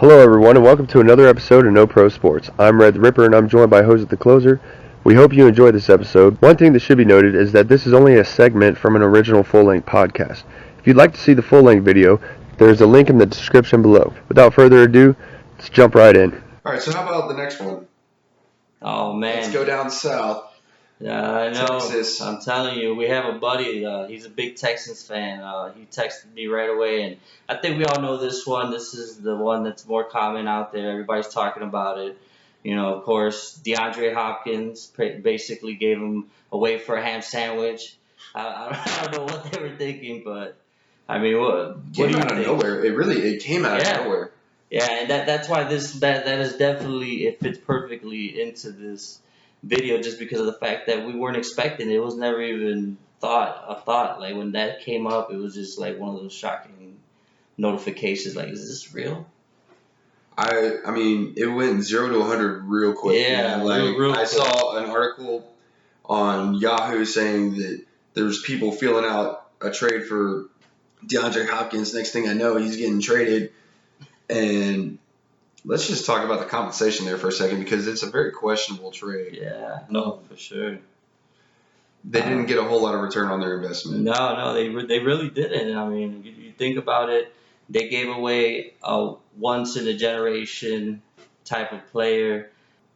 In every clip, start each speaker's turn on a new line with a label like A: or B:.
A: Hello everyone and welcome to another episode of No Pro Sports. I'm Red the Ripper and I'm joined by Jose the Closer. We hope you enjoy this episode. One thing that should be noted is that this is only a segment from an original full-length podcast. If you'd like to see the full-length video, there's a link in the description below. Without further ado, let's jump right in.
B: Alright, so how about the next one?
C: Oh, man.
B: Let's go down south.
C: Yeah, I know.
B: Texas.
C: I'm telling you, we have a buddy. He's a big Texans fan. He texted me right away, and I think we all know this one. This is the one that's more common out there. Everybody's talking about it. You know, of course, DeAndre Hopkins basically gave him away for a ham sandwich. I don't know what they were thinking, but I mean, what do you
B: Came out of
C: think?
B: nowhere. It came out of nowhere.
C: Yeah, and that's why that is definitely, it fits perfectly into this video, just because of the fact that we weren't expecting it. It was never even a thought. Like when that came up, it was just like one of those shocking notifications. Like, is this real?
B: I mean, it went 0 to 100 real quick.
C: Yeah,
B: man. Like
C: real
B: I
C: quick.
B: saw an article on Yahoo saying that there's people feeling out a trade for DeAndre Hopkins. Next thing I know, he's getting traded. And let's just talk about the compensation there for a second, because it's a very questionable trade.
C: Yeah, no, for sure.
B: They didn't get a whole lot of return on their investment.
C: No, they really didn't. I mean, you think about it, they gave away a once-in-a-generation type of player,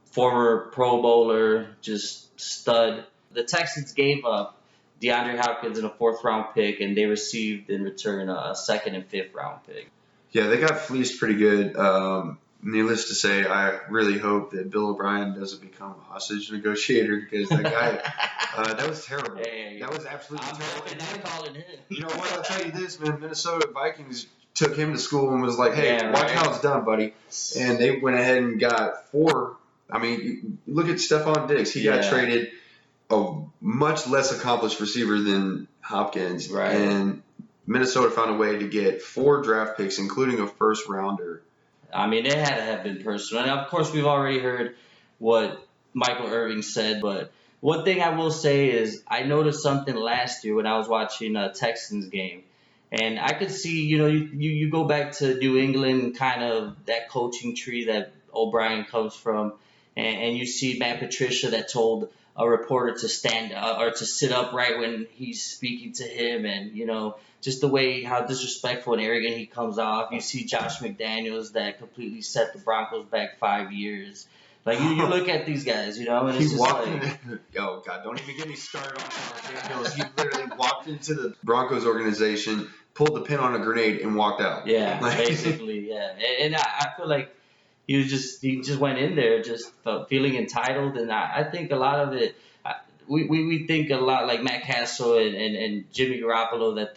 C: former Pro Bowler, just stud. The Texans gave up DeAndre Hopkins in a fourth-round pick, and they received in return a second and fifth-round pick.
B: Yeah, they got fleeced pretty good. Needless to say, I really hope that Bill O'Brien doesn't become a hostage negotiator, because that guy, that was terrible.
C: Hey,
B: That was absolutely terrible.
C: I'm not calling him.
B: You know what? I'll tell you this, man. Minnesota Vikings took him to school and was like, "Hey,
C: Yeah,
B: watch
C: right.
B: how it's done, buddy." And they went ahead and got 4. I mean, look at Stephon Diggs. He got
C: Yeah.
B: traded, a much less accomplished receiver than Hopkins,
C: Right.
B: and Minnesota found a way to get 4 draft picks, including a first rounder.
C: I mean, it had to have been personal. And of course, we've already heard what Michael Irving said. But one thing I will say is I noticed something last year when I was watching a Texans game. And I could see, you go back to New England, kind of that coaching tree that O'Brien comes from. And you see Matt Patricia that told a reporter to stand or to sit upright when he's speaking to him. And, just the way how disrespectful and arrogant he comes off. You see Josh McDaniels that completely set the Broncos back 5 years. Like, you look at these guys, and it's
B: He
C: just
B: walked
C: like,
B: in. Oh God! Don't even get me started on Josh Daniels. He literally walked into the Broncos organization, pulled the pin on a grenade, and walked out.
C: yeah,
B: Like-
C: basically, yeah. And I feel like he just went in there just feeling entitled, and I think a lot of it. We think a lot like Matt Castle and Jimmy Garoppolo, that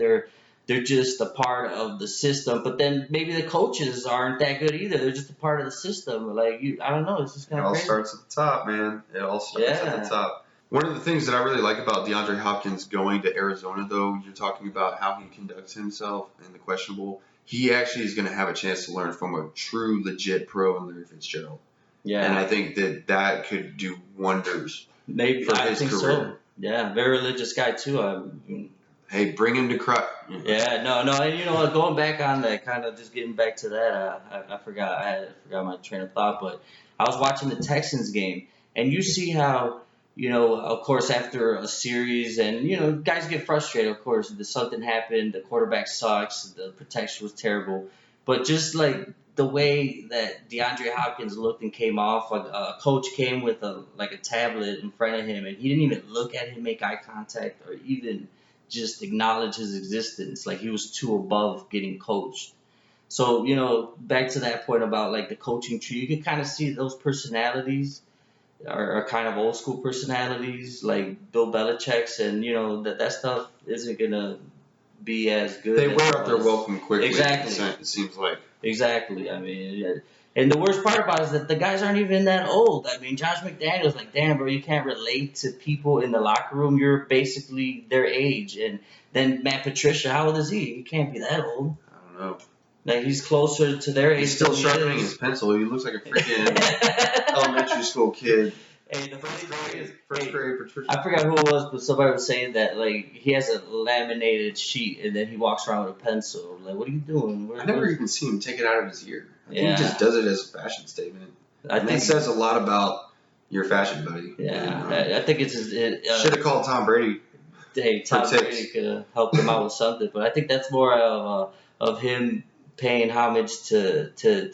C: they're just a part of the system, but then maybe the coaches aren't that good either. They're just a part of the system. Like, I don't know. It's just
B: It
C: kind of
B: all
C: crazy.
B: starts at the top, man. It all starts at
C: Yeah.
B: the top. One of the things that I really like about DeAndre Hopkins going to Arizona, though, you're talking about how he conducts himself and the questionable. He actually is going to have a chance to learn from a true, legit pro in Larry Fitzgerald.
C: Yeah,
B: And I think that could do wonders.
C: maybe
B: for
C: I
B: his
C: think so.
B: career.
C: Yeah, very religious guy too.
B: Hey, bring him to Christ.
C: Yeah, no, and going back on that, kind of just getting back to that, I forgot my train of thought, but I was watching the Texans game, and you see how, of course, after a series, and, guys get frustrated, of course, something happened, the quarterback sucks, the protection was terrible, but just like the way that DeAndre Hopkins looked and came off, like a coach came with a tablet in front of him, and he didn't even look at him, make eye contact, or even just acknowledge his existence. Like, he was too above getting coached. So, back to that point about like the coaching tree, you can kind of see those personalities are kind of old school personalities, like Bill Belichick's, and that stuff isn't gonna be as good.
B: They
C: as
B: wear
C: it
B: out their
C: was.
B: welcome quickly.
C: Exactly.
B: It seems like.
C: Exactly. I mean, yeah. And the worst part about it is that the guys aren't even that old. I mean, Josh McDaniels, like, damn, bro, you can't relate to people in the locker room. You're basically their age. And then Matt Patricia, how old is he? He can't be that old.
B: I don't know.
C: Like, he's closer to their age.
B: He's still
C: than he
B: sharpening
C: is.
B: his pencil. He looks like a freaking elementary school kid.
C: Hey, the funny thing is,
B: First grade Patricia.
C: I forgot who it was, but somebody was saying that like he has a laminated sheet and then he walks around with a pencil. Like, what are you doing?
B: I never even see him take it out of his ear. I think
C: Yeah.
B: he just does it as a fashion statement.
C: I
B: And that
C: think.
B: says a lot about your fashion buddy.
C: Yeah,
B: And,
C: I think it's
B: should have called Tom Brady.
C: hey, Tom
B: tips.
C: Brady could have helped him out with something, but I think that's more of him paying homage to Bill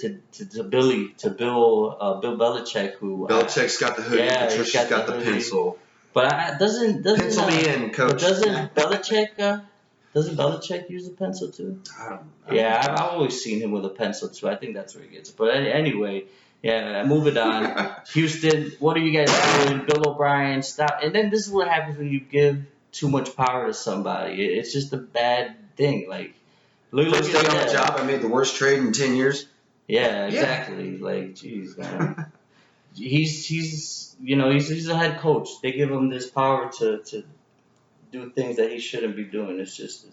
C: Belichick, who
B: Belichick's got the hoodie.
C: yeah, he's
B: Patricia's got the
C: hoodie.
B: pencil.
C: But doesn't
B: Pencil me in,
C: but
B: coach.
C: doesn't Belichick use a pencil too?
B: I don't
C: Yeah, I've always seen him with a pencil too. I think that's where he gets it. But anyway, yeah, moving on. Houston, what are you guys doing? Bill O'Brien, stop. And then this is what happens when you give too much power to somebody. It's just a bad thing. Like, look
B: First
C: at
B: day on
C: that.
B: the job, I made the worst trade in 10 years.
C: Yeah, exactly. Like, jeez, man. he's a head coach. They give him this power to do things that he shouldn't be doing. It's just.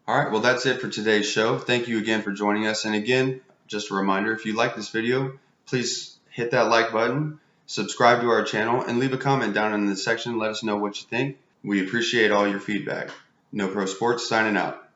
A: All right, well, that's it for today's show. Thank you again for joining us. And again, just a reminder, if you like this video, please hit that like button, subscribe to our channel, and leave a comment down in the section. Let us know what you think. We appreciate all your feedback. No Pro Sports signing out.